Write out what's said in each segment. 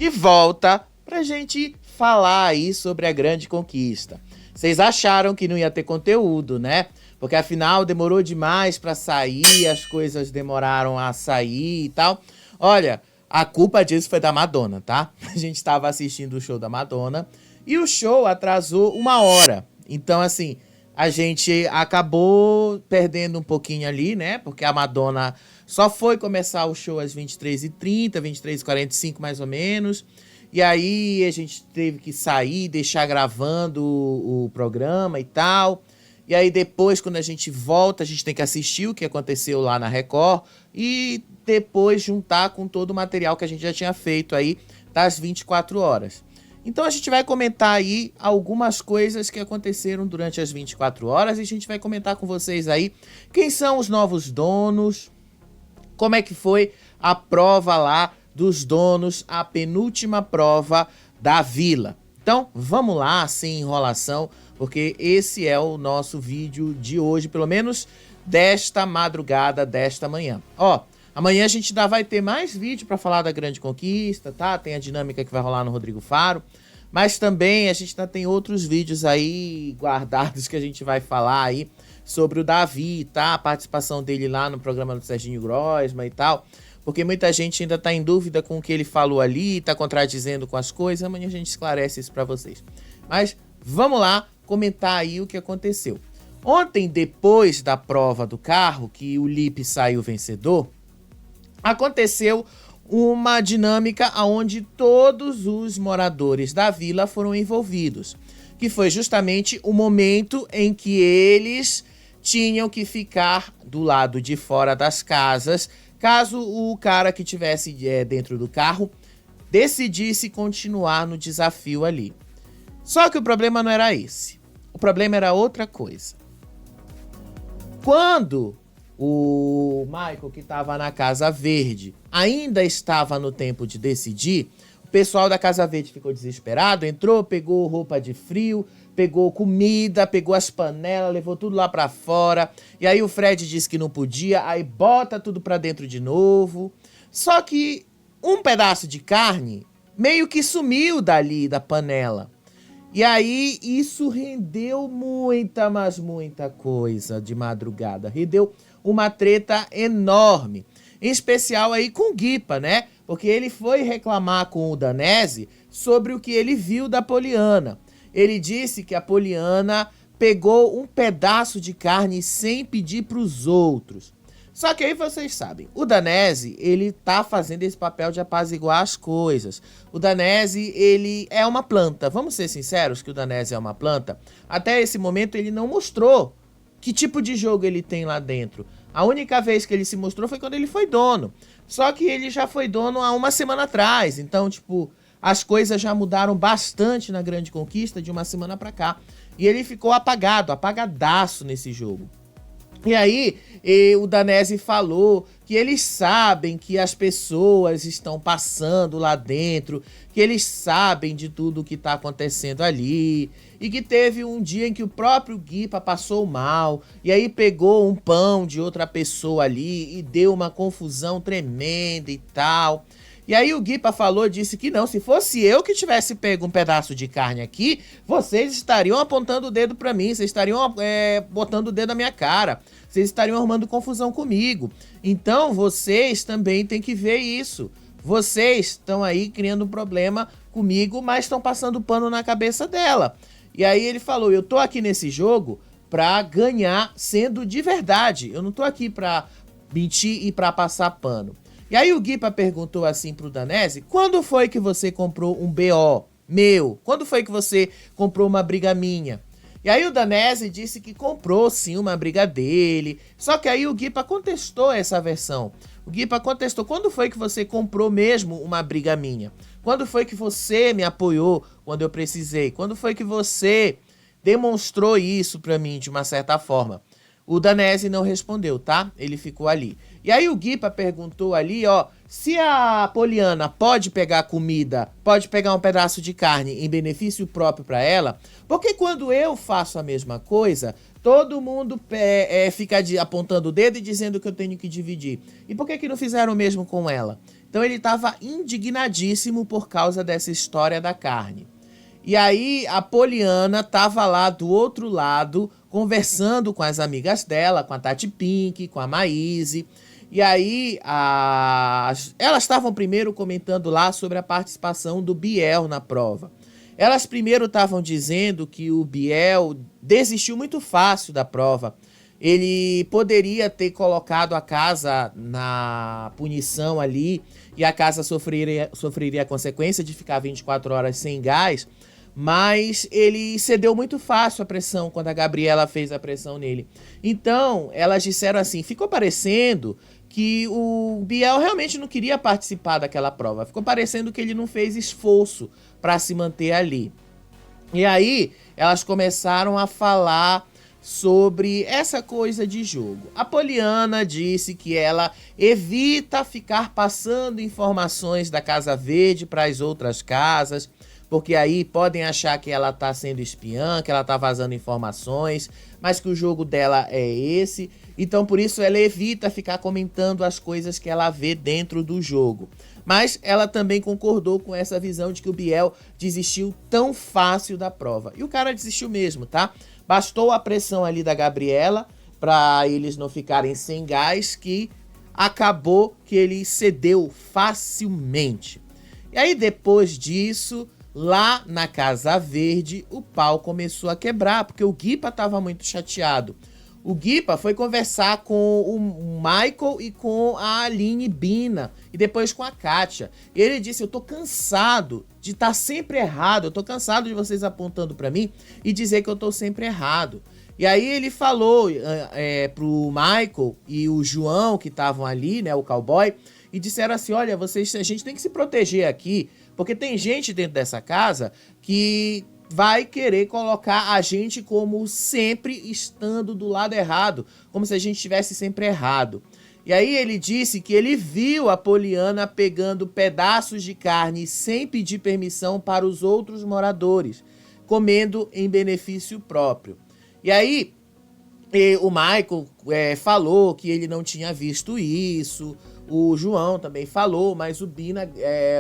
de volta pra gente falar aí sobre a grande conquista. Vocês acharam que não ia ter conteúdo, né? Porque afinal demorou demais pra sair, as coisas demoraram a sair e tal. Olha, a culpa disso foi da Madonna, tá? A gente tava assistindo o show da Madonna e o show atrasou 1 hora. Então, assim, a gente acabou perdendo um pouquinho ali, né? Porque a Madonna só foi começar o show às 23h30, 23h45 mais ou menos. E aí a gente teve que sair, deixar gravando o programa e tal. E aí depois, quando a gente volta, a gente tem que assistir o que aconteceu lá na Record e depois juntar com todo o material que a gente já tinha feito aí das 24 horas. Então a gente vai comentar aí algumas coisas que aconteceram durante as 24 horas e a gente vai comentar com vocês aí quem são os novos donos, como é que foi a prova lá dos donos, a penúltima prova da Vila. Então vamos lá, sem enrolação, porque esse é o nosso vídeo de hoje, pelo menos desta madrugada, desta manhã. Ó, amanhã a gente ainda vai ter mais vídeo para falar da grande conquista, tá? Tem a dinâmica que vai rolar no Rodrigo Faro. Mas também a gente ainda tem outros vídeos aí guardados que a gente vai falar aí sobre o Davi, tá? A participação dele lá no programa do Serginho Grosman e tal. Porque muita gente ainda tá em dúvida com o que ele falou ali, tá contradizendo com as coisas. Amanhã a gente esclarece isso para vocês. Mas vamos lá comentar aí o que aconteceu. Ontem, depois da prova do carro, que o Lipe saiu vencedor, aconteceu uma dinâmica onde todos os moradores da vila foram envolvidos, que foi justamente o momento em que eles tinham que ficar do lado de fora das casas, caso o cara que tivesse dentro do carro decidisse continuar no desafio ali. Só que o problema não era esse, o problema era outra coisa. Quando o Michael, que estava na Casa Verde, ainda estava no tempo de decidir, o pessoal da Casa Verde ficou desesperado, entrou, pegou roupa de frio, pegou comida, pegou as panelas, levou tudo lá pra fora. E aí o Fred disse que não podia, aí bota tudo pra dentro de novo. Só que um pedaço de carne meio que sumiu dali da panela. E aí isso rendeu muita, mas muita coisa de madrugada. Rendeu uma treta enorme. Em especial aí com o Guipa, né? Porque ele foi reclamar com o Danese sobre o que ele viu da Poliana. Ele disse que a Poliana pegou um pedaço de carne sem pedir para os outros. Só que aí vocês sabem, o Danese, ele tá fazendo esse papel de apaziguar as coisas. O Danese, ele é uma planta. Vamos ser sinceros que o Danese é uma planta? Até esse momento ele não mostrou que tipo de jogo ele tem lá dentro. A única vez que ele se mostrou foi quando ele foi dono. Só que ele já foi dono há 1 semana atrás. Então, tipo, as coisas já mudaram bastante na grande conquista de 1 semana pra cá. E ele ficou apagado, apagadaço nesse jogo. E aí, o Danese falou que eles sabem que as pessoas estão passando lá dentro, que eles sabem de tudo o que está acontecendo ali, e que teve um dia em que o próprio Guipa passou mal, e aí pegou um pão de outra pessoa ali e deu uma confusão tremenda e tal. E aí o Guipa falou, disse que não, se fosse eu que tivesse pego um pedaço de carne aqui, vocês estariam apontando o dedo pra mim, vocês estariam botando o dedo na minha cara, vocês estariam arrumando confusão comigo. Então vocês também têm que ver isso. Vocês estão aí criando um problema comigo, mas estão passando pano na cabeça dela. E aí ele falou, eu tô aqui nesse jogo pra ganhar sendo de verdade, eu não tô aqui pra mentir e pra passar pano. E aí o Guipa perguntou assim pro Danese, quando foi que você comprou um BO meu? Quando foi que você comprou uma briga minha? E aí o Danese disse que comprou sim uma briga dele, só que aí o Guipa contestou essa versão. O Guipa contestou, quando foi que você comprou mesmo uma briga minha? Quando foi que você me apoiou quando eu precisei? Quando foi que você demonstrou isso pra mim de uma certa forma? O Danese não respondeu, tá? Ele ficou ali. E aí o Guipa perguntou ali, ó, se a Poliana pode pegar comida, pode pegar um pedaço de carne em benefício próprio pra ela, porque quando eu faço a mesma coisa, todo mundo fica apontando o dedo e dizendo que eu tenho que dividir. E por que não fizeram o mesmo com ela? Então ele estava indignadíssimo por causa dessa história da carne. E aí a Poliana estava lá do outro lado, conversando com as amigas dela, com a Tati Pink, com a Maíse. E aí elas estavam primeiro comentando lá sobre a participação do Biel na prova. Elas primeiro estavam dizendo que o Biel desistiu muito fácil da prova. Ele poderia ter colocado a casa na punição ali e a casa sofreria a consequência de ficar 24 horas sem gás, mas ele cedeu muito fácil à pressão quando a Gabriela fez a pressão nele. Então, elas disseram assim, ficou parecendo que o Biel realmente não queria participar daquela prova. Ficou parecendo que ele não fez esforço para se manter ali. E aí, elas começaram a falar sobre essa coisa de jogo. A Poliana disse que ela evita ficar passando informações da Casa Verde para as outras casas, porque aí podem achar que ela tá sendo espiã, que ela tá vazando informações, mas que o jogo dela é esse. Então, por isso, ela evita ficar comentando as coisas que ela vê dentro do jogo. Mas ela também concordou com essa visão de que o Biel desistiu tão fácil da prova. E o cara desistiu mesmo, tá? Bastou a pressão ali da Gabriela para eles não ficarem sem gás, que acabou que ele cedeu facilmente. E aí, depois disso, lá na Casa Verde, o pau começou a quebrar, porque o Guipa estava muito chateado. O Guipa foi conversar com o Michael e com a Aline Bina, e depois com a Kátia. Ele disse, eu tô cansado de estar sempre errado, eu tô cansado de vocês apontando pra mim e dizer que eu tô sempre errado. E aí ele falou pro Michael e o João, que estavam ali, né, o cowboy, e disseram assim, olha, a gente tem que se proteger aqui, porque tem gente dentro dessa casa que vai querer colocar a gente como sempre estando do lado errado, como se a gente estivesse sempre errado. E aí ele disse que ele viu a Poliana pegando pedaços de carne sem pedir permissão para os outros moradores, comendo em benefício próprio. E aí o Michael falou que ele não tinha visto isso. O João também falou, mas o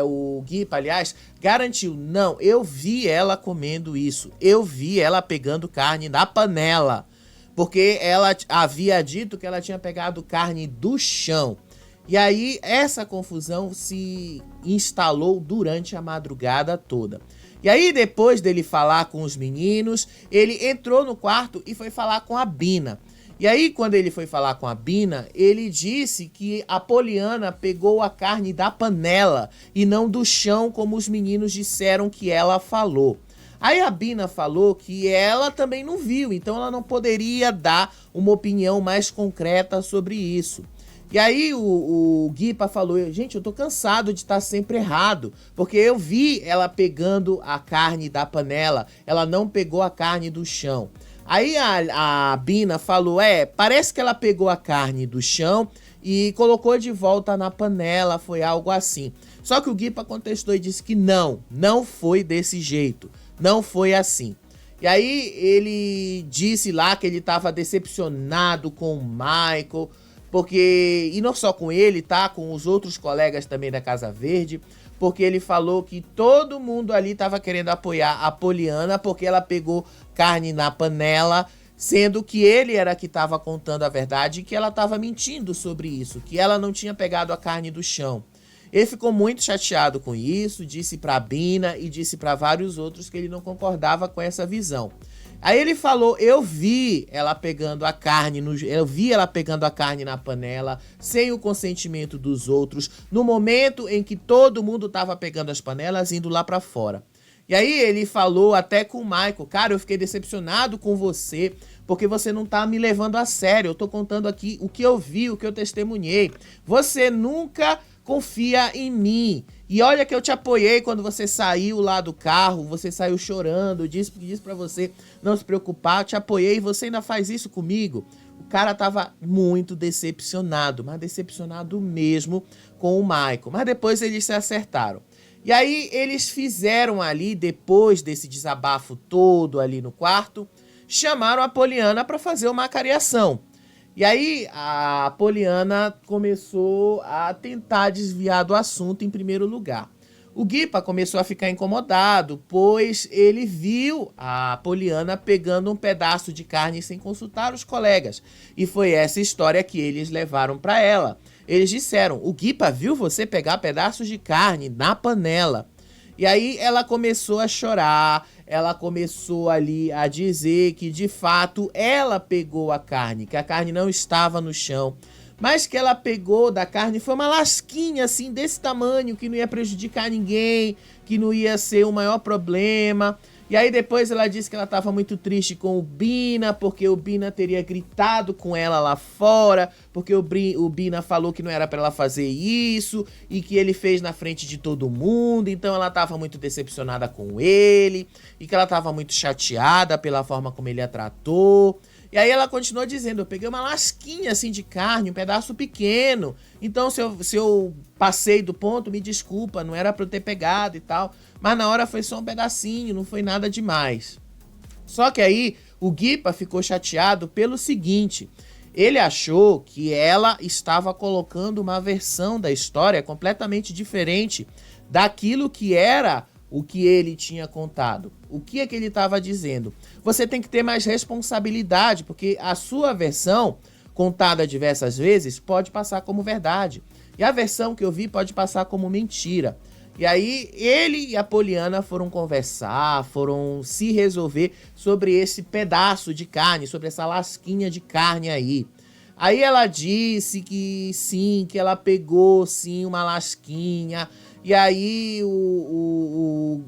o Guipa, aliás, garantiu. Não, eu vi ela comendo isso. Eu vi ela pegando carne na panela. Porque ela havia dito que ela tinha pegado carne do chão. E aí, essa confusão se instalou durante a madrugada toda. E aí, depois dele falar com os meninos, ele entrou no quarto e foi falar com a Bina. E aí, quando ele foi falar com a Bina, ele disse que a Poliana pegou a carne da panela e não do chão, como os meninos disseram que ela falou. Aí a Bina falou que ela também não viu, então ela não poderia dar uma opinião mais concreta sobre isso. E aí o Guipa falou, gente, eu tô cansado de estar sempre errado, porque eu vi ela pegando a carne da panela, ela não pegou a carne do chão. Aí a Bina falou, parece que ela pegou a carne do chão e colocou de volta na panela, foi algo assim. Só que o Guipa contestou e disse que não foi desse jeito, não foi assim. E aí ele disse lá que ele estava decepcionado com o Michael, porque, e não só com ele, tá? Com os outros colegas também da Casa Verde, porque ele falou que todo mundo ali estava querendo apoiar a Poliana porque ela pegou carne na panela, sendo que ele era que estava contando a verdade e que ela estava mentindo sobre isso, que ela não tinha pegado a carne do chão. Ele ficou muito chateado com isso, disse para a Bina e disse para vários outros que ele não concordava com essa visão. Aí ele falou, eu vi ela pegando a carne na panela, sem o consentimento dos outros, no momento em que todo mundo tava pegando as panelas indo lá pra fora. E aí ele falou até com o Michael, cara, eu fiquei decepcionado com você, porque você não tá me levando a sério, eu tô contando aqui o que eu vi, o que eu testemunhei. Você nunca confia em mim. E olha que eu te apoiei quando você saiu lá do carro, você saiu chorando, disse pra você não se preocupar, eu te apoiei e você ainda faz isso comigo. O cara tava muito decepcionado, mas decepcionado mesmo com o Michael. Mas depois eles se acertaram. E aí eles fizeram ali, depois desse desabafo todo ali no quarto, chamaram a Poliana para fazer uma cariação. E aí a Poliana começou a tentar desviar do assunto em primeiro lugar. O Guipa começou a ficar incomodado, pois ele viu a Poliana pegando um pedaço de carne sem consultar os colegas. E foi essa história que eles levaram para ela. Eles disseram: o Guipa viu você pegar pedaços de carne na panela. E aí ela começou a chorar, ela começou ali a dizer que de fato ela pegou a carne, que a carne não estava no chão, mas que ela pegou da carne foi uma lasquinha assim desse tamanho, que não ia prejudicar ninguém, que não ia ser o maior problema. E aí depois ela disse que ela estava muito triste com o Bina, porque o Bina teria gritado com ela lá fora, porque o Bina falou que não era para ela fazer isso, e que ele fez na frente de todo mundo, então ela estava muito decepcionada com ele, e que ela estava muito chateada pela forma como ele a tratou. E aí ela continuou dizendo: eu peguei uma lasquinha assim de carne, um pedaço pequeno, então se eu passei do ponto, me desculpa, não era pra eu ter pegado e tal, mas na hora foi só um pedacinho, não foi nada demais. Só que aí o Guipa ficou chateado pelo seguinte: ele achou que ela estava colocando uma versão da história completamente diferente daquilo que era o que ele tinha contado. O que é que ele estava dizendo? Você tem que ter mais responsabilidade, porque a sua versão, contada diversas vezes, pode passar como verdade. E a versão que eu vi pode passar como mentira. E aí ele e a Poliana foram conversar, foram se resolver sobre esse pedaço de carne, sobre essa lasquinha de carne aí. Aí ela disse que sim, que ela pegou sim uma lasquinha. E aí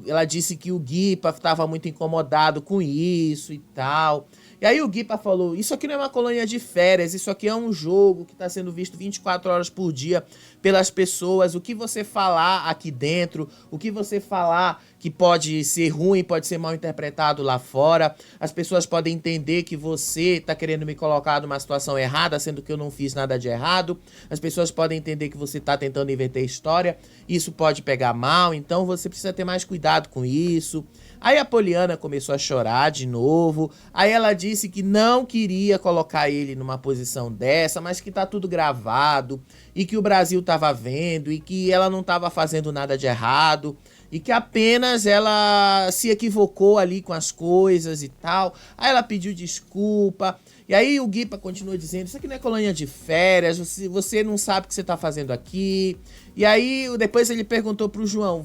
ela disse que o Guipa estava muito incomodado com isso e tal. E aí o Guipa falou: isso aqui não é uma colônia de férias, isso aqui é um jogo que está sendo visto 24 horas por dia pelas pessoas. O que você falar aqui dentro, o que você falar que pode ser ruim, pode ser mal interpretado lá fora. As pessoas podem entender que você está querendo me colocar numa situação errada, sendo que eu não fiz nada de errado. As pessoas podem entender que você está tentando inverter a história. Isso pode pegar mal, então você precisa ter mais cuidado com isso. Aí a Poliana começou a chorar de novo. Aí ela disse que não queria colocar ele numa posição dessa, mas que tá tudo gravado e que o Brasil tava vendo e que ela não tava fazendo nada de errado e que apenas ela se equivocou ali com as coisas e tal. Aí ela pediu desculpa. E aí o Guipa continuou dizendo: isso aqui não é colônia de férias, você não sabe o que você tá fazendo aqui. E aí depois ele perguntou pro João: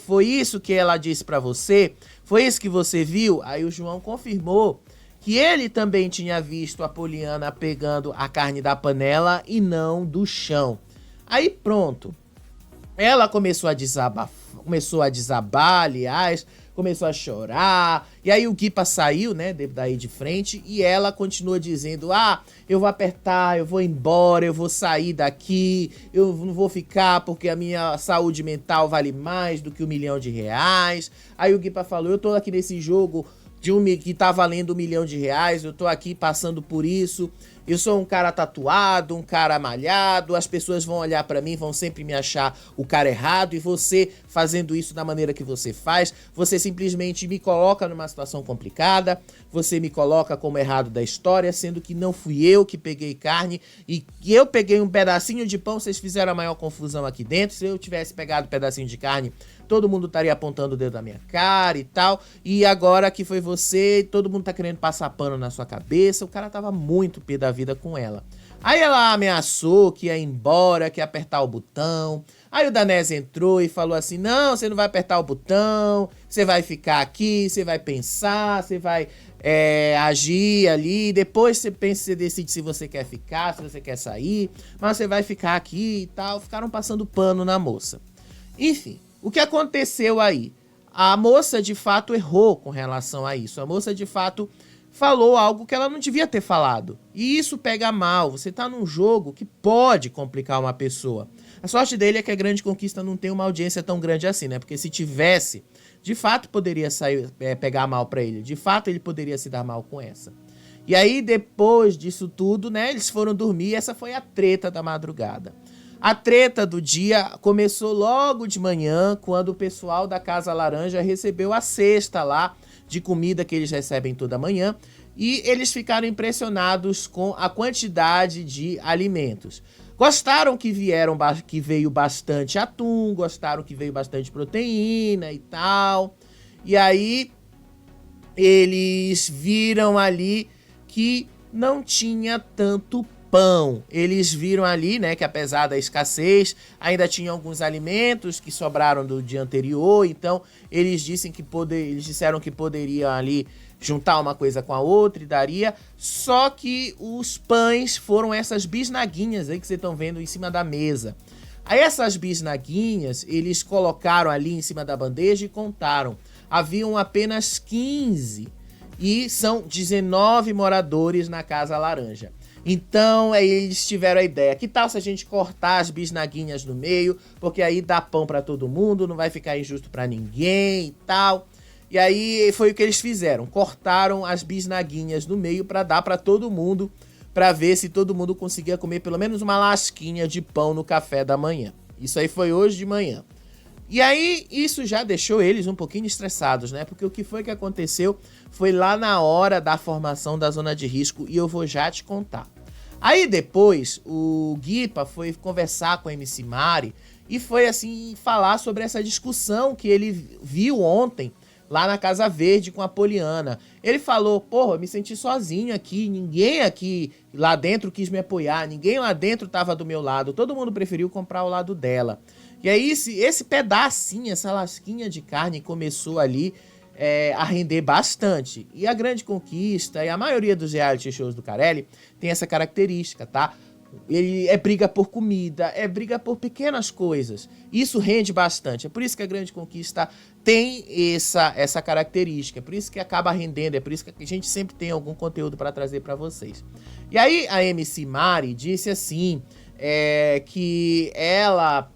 foi isso que ela disse pra você? Foi isso que você viu? Aí o João confirmou que ele também tinha visto a Poliana pegando a carne da panela e não do chão. Aí pronto, ela começou a desabar, aliás, começou a chorar. E aí o Guipa saiu, né, daí de frente, e ela continuou dizendo: ah, eu vou apertar, eu vou embora, eu vou sair daqui, eu não vou ficar porque a minha saúde mental vale mais do que R$1 milhão. Aí o Guipa falou: eu tô aqui nesse jogo que tá valendo R$1 milhão, eu tô aqui passando por isso. Eu sou um cara tatuado, um cara malhado, as pessoas vão olhar pra mim, vão sempre me achar o cara errado, e você fazendo isso da maneira que você faz, você simplesmente me coloca numa situação complicada, você me coloca como errado da história, sendo que não fui eu que peguei carne, e eu peguei um pedacinho de pão, vocês fizeram a maior confusão aqui dentro. Se eu tivesse pegado um pedacinho de carne, todo mundo estaria apontando o dedo na minha cara e tal, e agora que foi você, todo mundo tá querendo passar pano na sua cabeça. O cara tava muito pé da vida com ela. Aí ela ameaçou que ia embora, que ia apertar o botão. Aí o Danese entrou e falou assim: não, você não vai apertar o botão, você vai ficar aqui, você vai pensar, você vai agir ali, depois você pensa, você decide se você quer ficar, se você quer sair, mas você vai ficar aqui e tal. Ficaram passando pano na moça. Enfim, o que aconteceu aí? A moça de fato errou com relação a isso. A moça de fato falou algo que ela não devia ter falado. E isso pega mal. Você tá num jogo que pode complicar uma pessoa. A sorte dele é que a Grande Conquista não tem uma audiência tão grande assim, né? Porque se tivesse, de fato poderia pegar mal pra ele. De fato ele poderia se dar mal com essa. E aí depois disso tudo, né, eles foram dormir. Essa foi a treta da madrugada. A treta do dia começou logo de manhã, quando o pessoal da Casa Laranja recebeu a cesta lá de comida que eles recebem toda manhã. e eles ficaram impressionados com a quantidade de alimentos. Gostaram que veio bastante atum, gostaram que veio bastante proteína e tal. E aí eles viram ali que não tinha tanto pão. Eles viram ali, né, que apesar da escassez, ainda tinha alguns alimentos que sobraram do dia anterior. Então eles disseram que poderiam ali juntar uma coisa com a outra e daria. Só que os pães foram essas bisnaguinhas aí que vocês estão vendo em cima da mesa. Aí essas bisnaguinhas, eles colocaram ali em cima da bandeja e contaram. Haviam apenas 15 e são 19 moradores na Casa Laranja. Então aí eles tiveram a ideia, que tal se a gente cortar as bisnaguinhas no meio, porque aí dá pão pra todo mundo, não vai ficar injusto pra ninguém e tal. E aí foi o que eles fizeram, cortaram as bisnaguinhas no meio pra dar pra todo mundo, pra ver se todo mundo conseguia comer pelo menos uma lasquinha de pão no café da manhã. Isso aí foi hoje de manhã. E aí isso já deixou eles um pouquinho estressados, né? Porque o que foi que aconteceu foi lá na hora da formação da zona de risco e eu vou já te contar. Aí depois o Guipa foi conversar com a MC Mari e foi assim falar sobre essa discussão que ele viu ontem lá na Casa Verde com a Poliana. Ele falou, porra, eu me senti sozinho aqui, ninguém aqui lá dentro quis me apoiar, ninguém lá dentro tava do meu lado, todo mundo preferiu comprar o lado dela. E aí esse pedacinho, essa lasquinha de carne começou ali a render bastante. E a Grande Conquista e a maioria dos reality shows do Carelli tem essa característica, tá? Ele é briga por comida, é briga por pequenas coisas. Isso rende bastante. É por isso que a Grande Conquista tem essa característica. É por isso que acaba rendendo. É por isso que a gente sempre tem algum conteúdo para trazer para vocês. E aí a MC Mari disse assim, que ela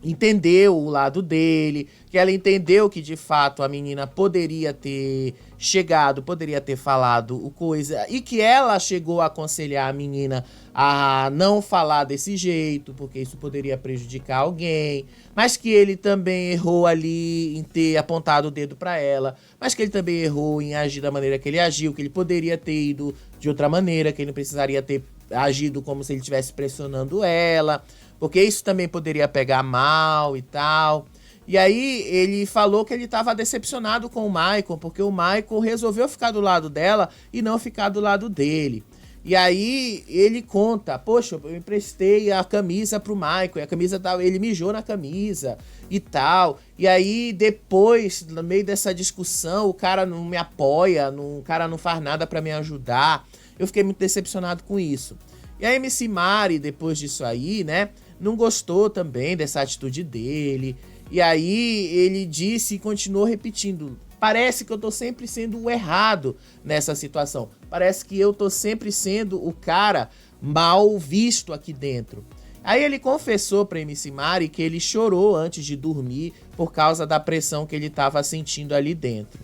entendeu o lado dele, que ela entendeu que de fato a menina poderia ter chegado, poderia ter falado o coisa, e que ela chegou a aconselhar a menina a não falar desse jeito, porque isso poderia prejudicar alguém, mas que ele também errou ali em ter apontado o dedo pra ela, mas que ele também errou em agir da maneira que ele agiu, que ele poderia ter ido de outra maneira, que ele não precisaria ter agido como se ele estivesse pressionando ela, porque isso também poderia pegar mal e tal. E aí ele falou que ele estava decepcionado com o Michael, porque o Michael resolveu ficar do lado dela e não ficar do lado dele. E aí ele conta, poxa, eu emprestei a camisa pro Michael, e a camisa ele mijou na camisa e tal. E aí depois, no meio dessa discussão, o cara não me apoia, o cara não faz nada pra me ajudar. Eu fiquei muito decepcionado com isso. E a MC Mari, depois disso aí, né, não gostou também dessa atitude dele. E aí ele disse e continuou repetindo, parece que eu tô sempre sendo o errado nessa situação. Parece que eu tô sempre sendo o cara mal visto aqui dentro. Aí ele confessou pra MC Mari que ele chorou antes de dormir por causa da pressão que ele tava sentindo ali dentro.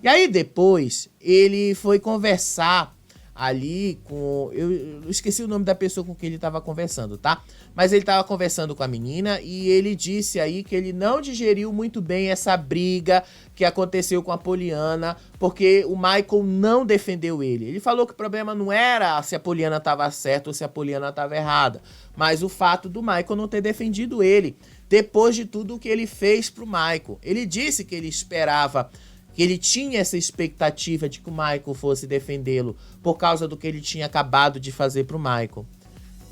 E aí depois ele foi conversar ali com... Eu esqueci o nome da pessoa com quem ele tava conversando, tá? Mas ele tava conversando com a menina e ele disse aí que ele não digeriu muito bem essa briga que aconteceu com a Poliana, porque o Michael não defendeu ele. Ele falou que o problema não era se a Poliana tava certa ou se a Poliana tava errada, mas o fato do Michael não ter defendido ele, depois de tudo que ele fez pro Michael. Ele disse que ele esperava, que ele tinha essa expectativa de que o Michael fosse defendê-lo por causa do que ele tinha acabado de fazer pro Michael.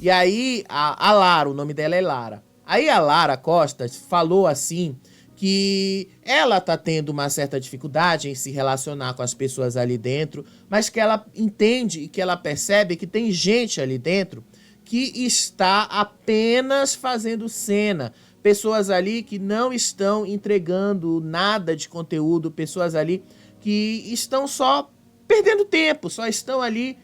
E aí a Lara, o nome dela é Lara. Aí a Lara Costa falou assim que ela tá tendo uma certa dificuldade em se relacionar com as pessoas ali dentro, mas que ela entende e que ela percebe que tem gente ali dentro que está apenas fazendo cena. Pessoas ali que não estão entregando nada de conteúdo, pessoas ali que estão só perdendo tempo, só estão ali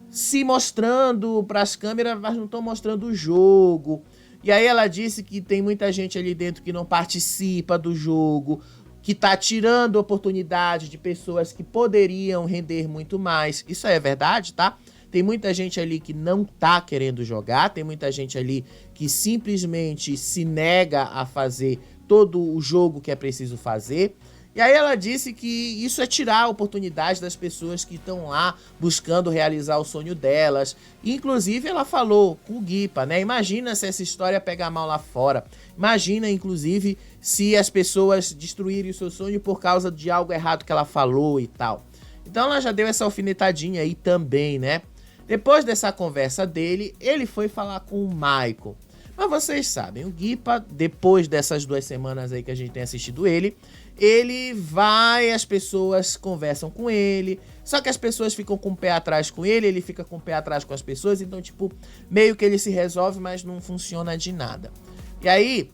se mostrando para as câmeras, mas não estão mostrando o jogo. E aí ela disse que tem muita gente ali dentro que não participa do jogo, que tá tirando oportunidade de pessoas que poderiam render muito mais. Isso é verdade, tá? Tem muita gente ali que não tá querendo jogar, tem muita gente ali que simplesmente se nega a fazer todo o jogo que é preciso fazer. E aí ela disse que isso é tirar a oportunidade das pessoas que estão lá buscando realizar o sonho delas. Inclusive ela falou com o Guipa, né? Imagina se essa história pegar mal lá fora. Imagina, inclusive, se as pessoas destruírem o seu sonho por causa de algo errado que ela falou e tal. Então ela já deu essa alfinetadinha aí também, né? Depois dessa conversa dele, ele foi falar com o Michael. Mas vocês sabem, o Guipa, depois dessas 2 semanas aí que a gente tem assistido ele vai, as pessoas conversam com ele, só que as pessoas ficam com o pé atrás com ele fica com o pé atrás com as pessoas, então, tipo, meio que ele se resolve, mas não funciona de nada. E aí,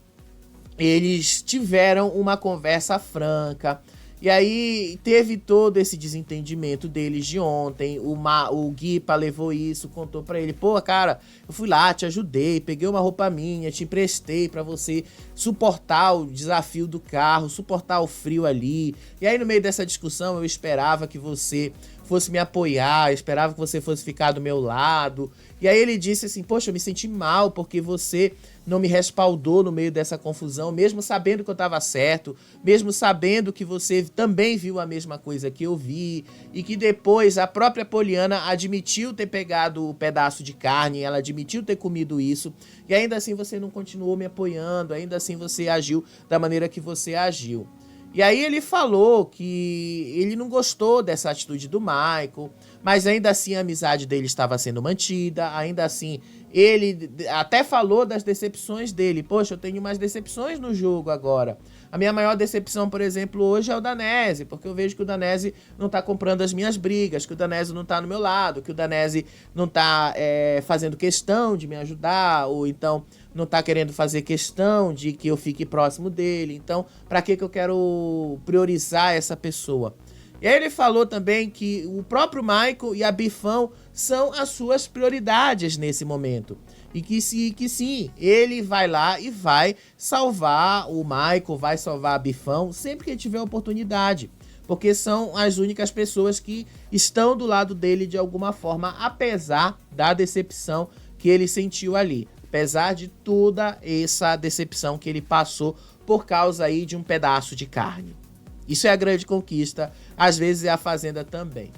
eles tiveram uma conversa franca, e aí teve todo esse desentendimento deles de ontem. O Guipa levou isso, contou pra ele: pô, cara, eu fui lá, te ajudei, peguei uma roupa minha, te emprestei pra você suportar o desafio do carro, suportar o frio ali. E aí no meio dessa discussão eu esperava que você fosse me apoiar, eu esperava que você fosse ficar do meu lado. E aí ele disse assim: poxa, eu me senti mal porque você não me respaldou no meio dessa confusão, mesmo sabendo que eu estava certo, mesmo sabendo que você também viu a mesma coisa que eu vi, e que depois a própria Poliana admitiu ter pegado o pedaço de carne, ela admitiu ter comido isso, e ainda assim você não continuou me apoiando, ainda assim você agiu da maneira que você agiu. E aí ele falou que ele não gostou dessa atitude do Michael, mas ainda assim a amizade dele estava sendo mantida, ainda assim ele até falou das decepções dele. Poxa, eu tenho umas decepções no jogo agora. A minha maior decepção, por exemplo, hoje é o Danese, porque eu vejo que o Danese não tá comprando as minhas brigas, que o Danese não tá no meu lado, que o Danese não tá fazendo questão de me ajudar, ou então não tá querendo fazer questão de que eu fique próximo dele. Então, pra que eu quero priorizar essa pessoa? E aí ele falou também que o próprio Michael e a Bifão são as suas prioridades nesse momento. E que sim, ele vai lá e vai salvar o Michael, vai salvar a Bifão sempre que ele tiver oportunidade. Porque são as únicas pessoas que estão do lado dele de alguma forma, apesar da decepção que ele sentiu ali. Apesar de toda essa decepção que ele passou por causa aí de um pedaço de carne. Isso é a grande conquista, às vezes é a Fazenda também.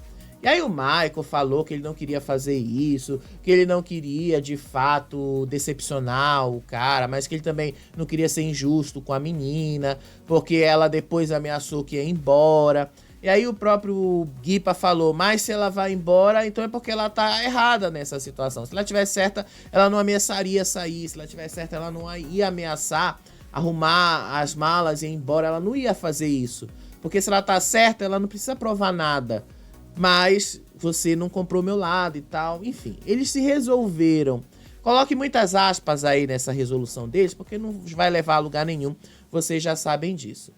E aí o Michael falou que ele não queria fazer isso, que ele não queria, de fato, decepcionar o cara, mas que ele também não queria ser injusto com a menina, porque ela depois ameaçou que ia embora. E aí o próprio Guipa falou: mas se ela vai embora, então é porque ela tá errada nessa situação. Se ela tivesse certa, ela não ameaçaria sair. Se ela tivesse certa, ela não ia ameaçar arrumar as malas e ir embora. Ela não ia fazer isso. Porque se ela tá certa, ela não precisa provar nada. Mas você não comprou meu lado e tal. Enfim, eles se resolveram. Coloque muitas aspas aí nessa resolução deles, porque não vai levar a lugar nenhum. Vocês já sabem disso.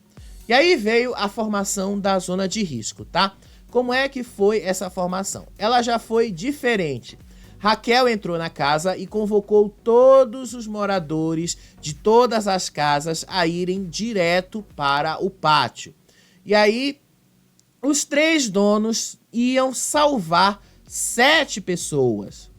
E aí veio a formação da zona de risco, tá? Como é que foi essa formação? Ela já foi diferente. Raquel entrou na casa e convocou todos os moradores de todas as casas a irem direto para o pátio. E aí, os 3 donos iam salvar 7 pessoas.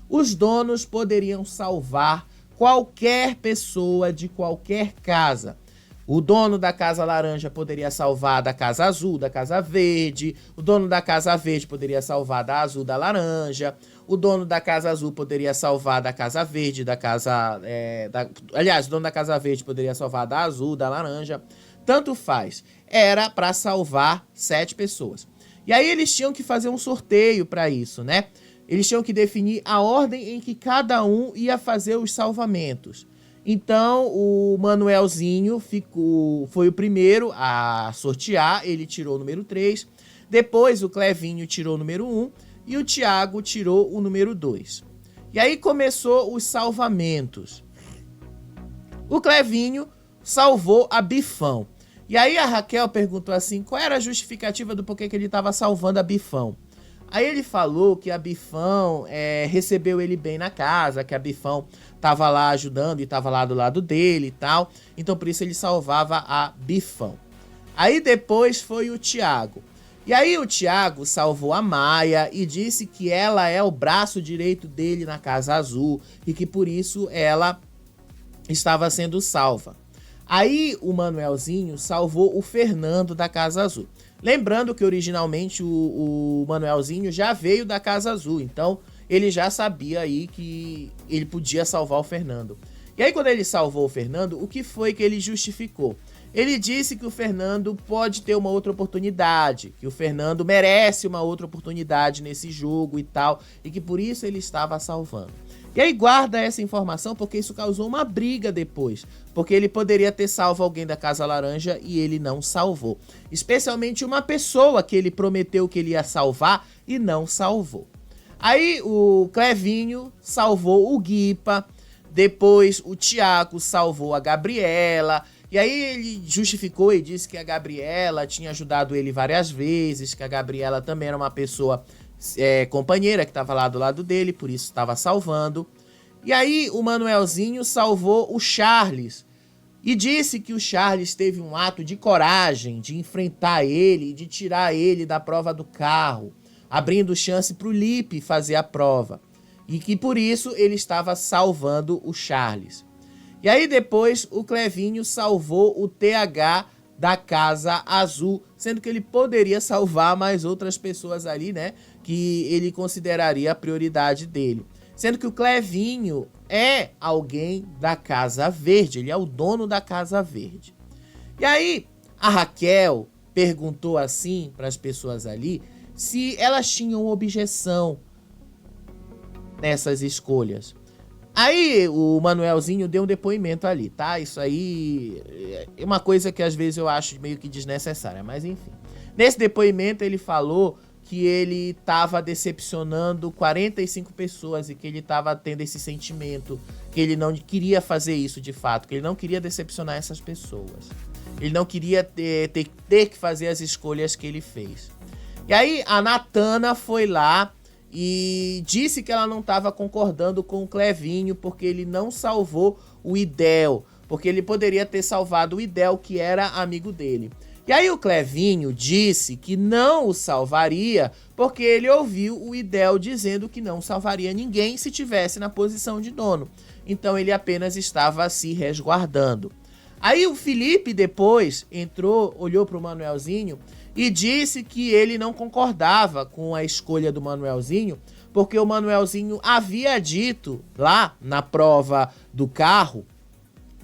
Os donos poderiam salvar qualquer pessoa de qualquer casa. O dono da casa laranja poderia salvar da casa azul, da casa verde. O dono da casa verde poderia salvar da azul, da laranja. O dono da casa azul poderia salvar da casa verde, da casa... Aliás, o dono da casa verde poderia salvar da azul, da laranja. Tanto faz. Era para salvar 7 pessoas. E aí eles tinham que fazer um sorteio para isso, né? Eles tinham que definir a ordem em que cada um ia fazer os salvamentos. Então, o Manuelzinho foi o primeiro a sortear, ele tirou o número 3. Depois, o Clevinho tirou o número 1 e o Thiago tirou o número 2. E aí começou os salvamentos. O Clevinho salvou a Bifão. E aí a Raquel perguntou assim, qual era a justificativa do porquê que ele estava salvando a Bifão. Aí ele falou que a Bifão recebeu ele bem na casa, que a Bifão tava lá ajudando e tava lá do lado dele e tal. Então por isso ele salvava a Bifão. Aí depois foi o Thiago. E aí o Thiago salvou a Maia e disse que ela é o braço direito dele na Casa Azul e que por isso ela estava sendo salva. Aí o Manuelzinho salvou o Fernando da Casa Azul. Lembrando que originalmente o Manuelzinho já veio da Casa Azul, então ele já sabia aí que ele podia salvar o Fernando. E aí quando ele salvou o Fernando, o que foi que ele justificou? Ele disse que o Fernando pode ter uma outra oportunidade, que o Fernando merece uma outra oportunidade nesse jogo e tal, e que por isso ele estava salvando. E aí guarda essa informação porque isso causou uma briga depois, porque ele poderia ter salvo alguém da Casa Laranja e ele não salvou. Especialmente uma pessoa que ele prometeu que ele ia salvar e não salvou. Aí o Clevinho salvou o Guipa, depois o Thiago salvou a Gabriela. E aí ele justificou e disse que a Gabriela tinha ajudado ele várias vezes, que a Gabriela também era uma pessoa companheira que estava lá do lado dele, por isso estava salvando. E aí o Manuelzinho salvou o Charles e disse que o Charles teve um ato de coragem de enfrentar ele e de tirar ele da prova do carro, abrindo chance para o Lipe fazer a prova. E que por isso ele estava salvando o Charles. E aí depois o Clevinho salvou o TH da Casa Azul, sendo que ele poderia salvar mais outras pessoas ali, né, que ele consideraria a prioridade dele. Sendo que o Clevinho é alguém da Casa Verde, ele é o dono da Casa Verde. E aí a Raquel perguntou assim para as pessoas ali se elas tinham objeção nessas escolhas. Aí o Manuelzinho deu um depoimento ali, tá? Isso aí é uma coisa que às vezes eu acho meio que desnecessária, mas enfim. Nesse depoimento ele falou que ele estava decepcionando 45 pessoas e que ele estava tendo esse sentimento, que ele não queria fazer isso de fato, que ele não queria decepcionar essas pessoas. Ele não queria ter que fazer as escolhas que ele fez. E aí a Natana foi lá e disse que ela não estava concordando com o Clevinho porque ele não salvou o Idel, porque ele poderia ter salvado o Idel, que era amigo dele. E aí o Clevinho disse que não o salvaria porque ele ouviu o Idel dizendo que não salvaria ninguém se tivesse na posição de dono. Então ele apenas estava se resguardando. Aí o Felipe depois entrou, olhou para o Manuelzinho e disse que ele não concordava com a escolha do Manuelzinho, porque o Manuelzinho havia dito lá na prova do carro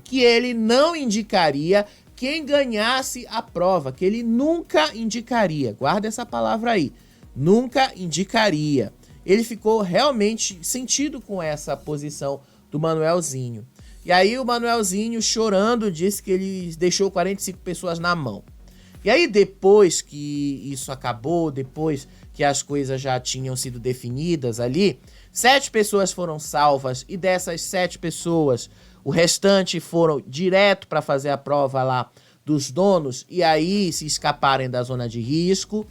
que ele não indicaria quem ganhasse a prova, que ele nunca indicaria. Guarda essa palavra aí, nunca indicaria. Ele ficou realmente sentido com essa posição do Manuelzinho. E aí o Manuelzinho, chorando, disse que ele deixou 45 pessoas na mão. E aí depois que isso acabou, depois que as coisas já tinham sido definidas ali, 7 pessoas foram salvas e dessas 7 pessoas, o restante foram direto para fazer a prova lá dos donos e aí se escaparem da zona de risco.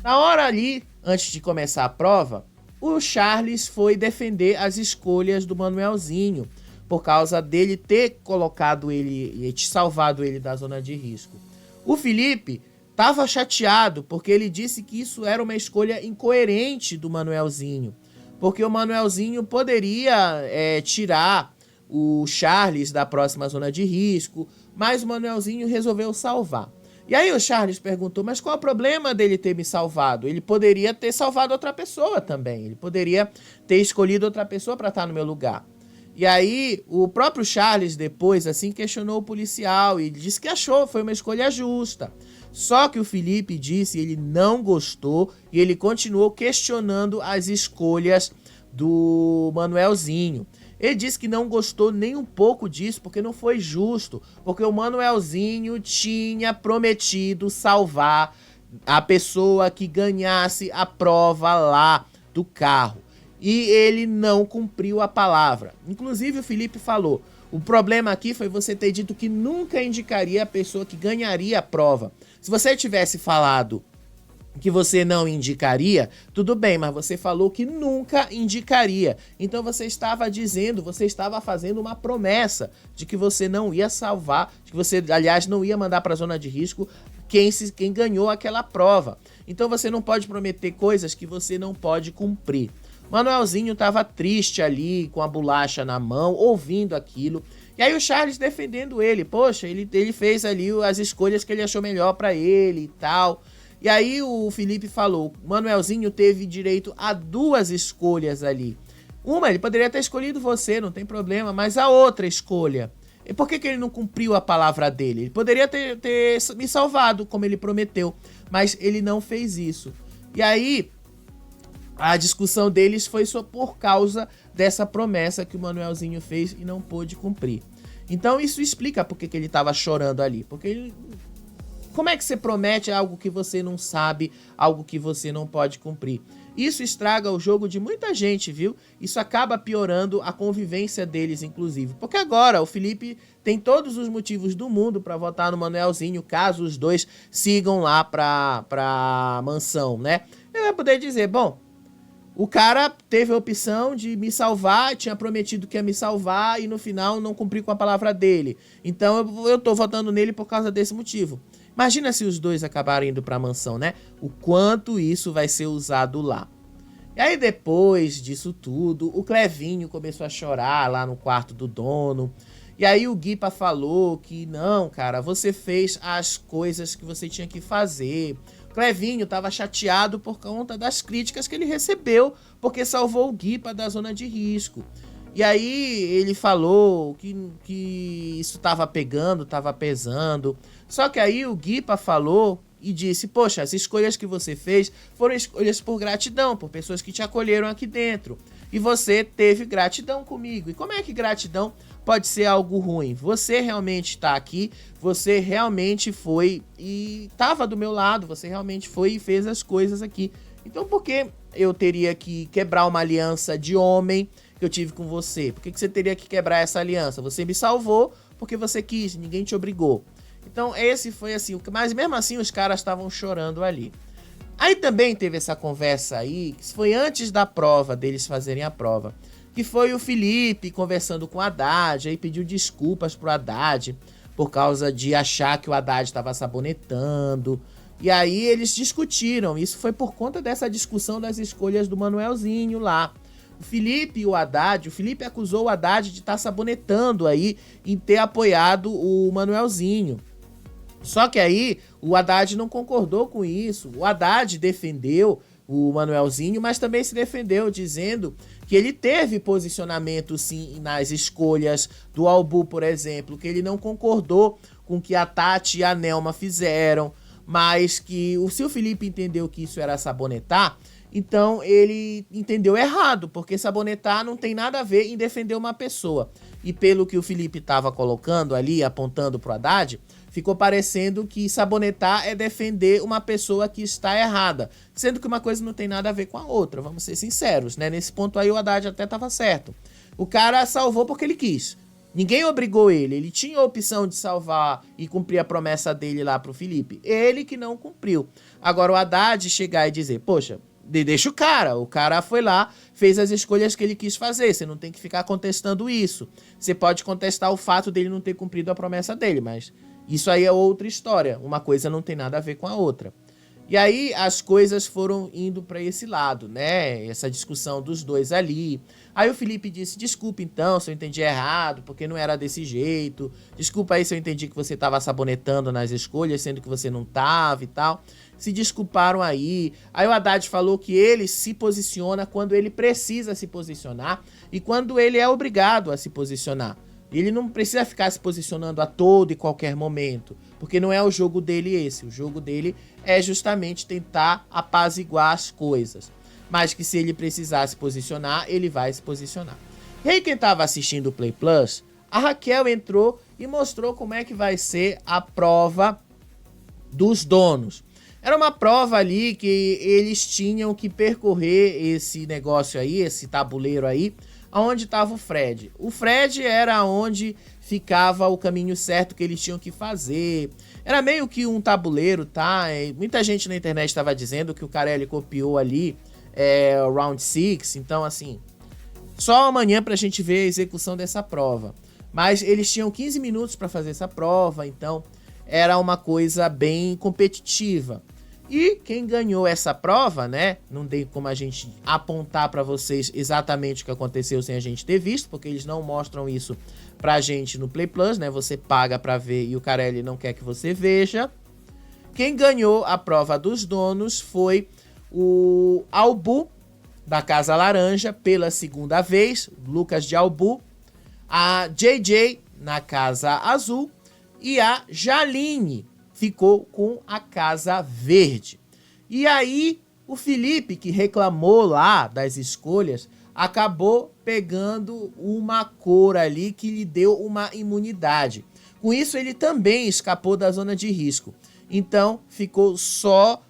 Na hora ali, antes de começar a prova, o Charles foi defender as escolhas do Manuelzinho, por causa dele ter colocado ele e salvado ele da zona de risco. O Felipe estava chateado porque ele disse que isso era uma escolha incoerente do Manuelzinho, porque o Manuelzinho poderia tirar o Charles da próxima zona de risco, mas o Manuelzinho resolveu salvar. E aí o Charles perguntou, mas qual é o problema dele ter me salvado? Ele poderia ter salvado outra pessoa também, ele poderia ter escolhido outra pessoa para estar no meu lugar. E aí o próprio Charles depois assim questionou o policial e disse que achou, foi uma escolha justa. Só que o Felipe disse, ele não gostou e ele continuou questionando as escolhas do Manuelzinho. Ele disse que não gostou nem um pouco disso, porque não foi justo, porque o Manuelzinho tinha prometido salvar a pessoa que ganhasse a prova lá do carro. E ele não cumpriu a palavra. Inclusive o Felipe falou, o problema aqui foi você ter dito que nunca indicaria a pessoa que ganharia a prova. Se você tivesse falado que você não indicaria, tudo bem, mas você falou que nunca indicaria. Então você estava dizendo, você estava fazendo uma promessa de que você não ia salvar, de que você, aliás, não ia mandar para a zona de risco quem ganhou aquela prova. Então você não pode prometer coisas que você não pode cumprir. Manuelzinho tava triste ali, com a bolacha na mão, ouvindo aquilo. E aí o Charles defendendo ele. Poxa, ele fez ali as escolhas que ele achou melhor pra ele e tal. E aí o Felipe falou, Manuelzinho teve direito a 2 escolhas ali. Uma, ele poderia ter escolhido você, não tem problema, mas a outra escolha... E por que ele não cumpriu a palavra dele? Ele poderia ter me salvado, como ele prometeu, mas ele não fez isso. E aí, a discussão deles foi só por causa dessa promessa que o Manuelzinho fez e não pôde cumprir. Então isso explica por que ele estava chorando ali. Porque ele... Como é que você promete algo que você não sabe, algo que você não pode cumprir? Isso estraga o jogo de muita gente, viu? Isso acaba piorando a convivência deles, inclusive. Porque agora o Felipe tem todos os motivos do mundo pra votar no Manuelzinho, caso os dois sigam lá pra mansão, né? Ele vai poder dizer, bom, o cara teve a opção de me salvar, tinha prometido que ia me salvar e no final não cumpriu com a palavra dele. Então eu tô votando nele por causa desse motivo. Imagina se os dois acabarem indo pra mansão, né? O quanto isso vai ser usado lá. E aí depois disso tudo, o Clevinho começou a chorar lá no quarto do dono. E aí o Guipa falou que não, cara, você fez as coisas que você tinha que fazer. O Clevinho tava chateado por conta das críticas que ele recebeu, porque salvou o Guipa da zona de risco. E aí ele falou que isso tava pegando, tava pesando. Só que aí o Guipa falou e disse, poxa, as escolhas que você fez foram escolhas por gratidão, por pessoas que te acolheram aqui dentro. E você teve gratidão comigo. E como é que gratidão pode ser algo ruim? Você realmente está aqui, você realmente foi e estava do meu lado, você realmente foi e fez as coisas aqui. Então por que eu teria que quebrar uma aliança de homem que eu tive com você? Por que você teria que quebrar essa aliança? Você me salvou porque você quis, ninguém te obrigou. Então esse foi assim, mas mesmo assim os caras estavam chorando ali. Aí também teve essa conversa aí, que foi antes da prova, deles fazerem a prova, que foi o Felipe conversando com o Haddad, aí pediu desculpas pro Haddad, por causa de achar que o Haddad estava sabonetando. E aí eles discutiram, isso foi por conta dessa discussão das escolhas do Manuelzinho lá. O Felipe e o Haddad, o Felipe acusou o Haddad de estar sabonetando aí, em ter apoiado o Manuelzinho. Só que aí o Haddad não concordou com isso. O Haddad defendeu o Manuelzinho, mas também se defendeu dizendo que ele teve posicionamento sim nas escolhas do Albu, por exemplo, que ele não concordou com o que a Tati e a Nelma fizeram, mas que se o Felipe entendeu que isso era sabonetar, então ele entendeu errado, porque sabonetar não tem nada a ver em defender uma pessoa. E pelo que o Felipe estava colocando ali, apontando pro Haddad, ficou parecendo que sabonetar é defender uma pessoa que está errada, sendo que uma coisa não tem nada a ver com a outra, vamos ser sinceros, né? Nesse ponto aí o Haddad até estava certo. O cara salvou porque ele quis. Ninguém obrigou ele tinha a opção de salvar e cumprir a promessa dele lá pro Felipe. Ele que não cumpriu. Agora o Haddad chegar e dizer, poxa, deixa o cara foi lá, fez as escolhas que ele quis fazer, você não tem que ficar contestando isso. Você pode contestar o fato dele não ter cumprido a promessa dele, mas isso aí é outra história, uma coisa não tem nada a ver com a outra. E aí as coisas foram indo para esse lado, né, essa discussão dos dois ali. Aí o Felipe disse, desculpa então se eu entendi errado, porque não era desse jeito. Desculpa aí se eu entendi que você estava sabonetando nas escolhas, sendo que você não estava e tal. Se desculparam aí. Aí o Haddad falou que ele se posiciona quando ele precisa se posicionar e quando ele é obrigado a se posicionar. Ele não precisa ficar se posicionando a todo e qualquer momento, porque não é o jogo dele esse. O jogo dele é justamente tentar apaziguar as coisas. Mas que se ele precisar se posicionar, ele vai se posicionar. E aí quem estava assistindo o Play Plus, a Raquel entrou e mostrou como é que vai ser a prova dos donos. Era uma prova ali que eles tinham que percorrer esse negócio aí, esse tabuleiro aí, aonde estava o Fred. O Fred era onde ficava o caminho certo que eles tinham que fazer. Era meio que um tabuleiro, tá? Muita gente na internet estava dizendo que o Carelli copiou ali o Round 6. Então, assim, só amanhã pra gente ver a execução dessa prova. Mas eles tinham 15 minutos para fazer essa prova, então era uma coisa bem competitiva. E quem ganhou essa prova, né? Não tem como a gente apontar para vocês exatamente o que aconteceu sem a gente ter visto, porque eles não mostram isso pra gente no Play Plus, né? Você paga pra ver e o Carelli não quer que você veja. Quem ganhou a prova dos donos foi o Albu, da Casa Laranja, pela segunda vez, Lucas de Albu, a JJ na Casa Azul e a Jaline ficou com a Casa Verde. E aí, o Felipe, que reclamou lá das escolhas, acabou pegando uma cor ali que lhe deu uma imunidade. Com isso, ele também escapou da zona de risco. Então, ficou só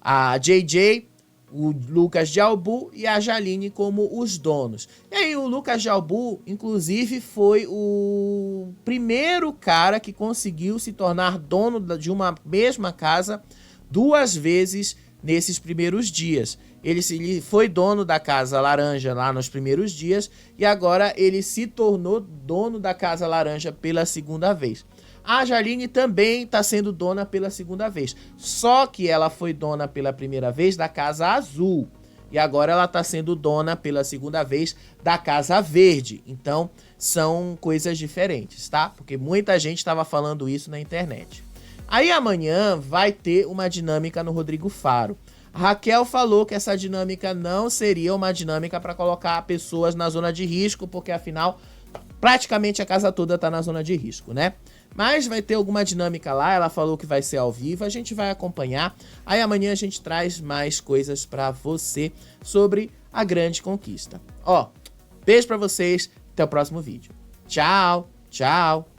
a JJ, o Lucas de Albu e a Jaline como os donos. E aí o Lucas de Albu, inclusive, foi o primeiro cara que conseguiu se tornar dono de uma mesma casa 2 vezes nesses primeiros dias. Ele foi dono da Casa Laranja lá nos primeiros dias e agora ele se tornou dono da Casa Laranja pela segunda vez. A Jaline também está sendo dona pela segunda vez, só que ela foi dona pela primeira vez da Casa Azul e agora ela está sendo dona pela segunda vez da Casa Verde. Então são coisas diferentes, tá? Porque muita gente estava falando isso na internet. Aí amanhã vai ter uma dinâmica no Rodrigo Faro. A Raquel falou que essa dinâmica não seria uma dinâmica para colocar pessoas na zona de risco, porque afinal praticamente a casa toda está na zona de risco, né? Mas vai ter alguma dinâmica lá, ela falou que vai ser ao vivo, a gente vai acompanhar. Aí amanhã a gente traz mais coisas pra você sobre a grande conquista. Ó, beijo pra vocês, até o próximo vídeo. Tchau, tchau.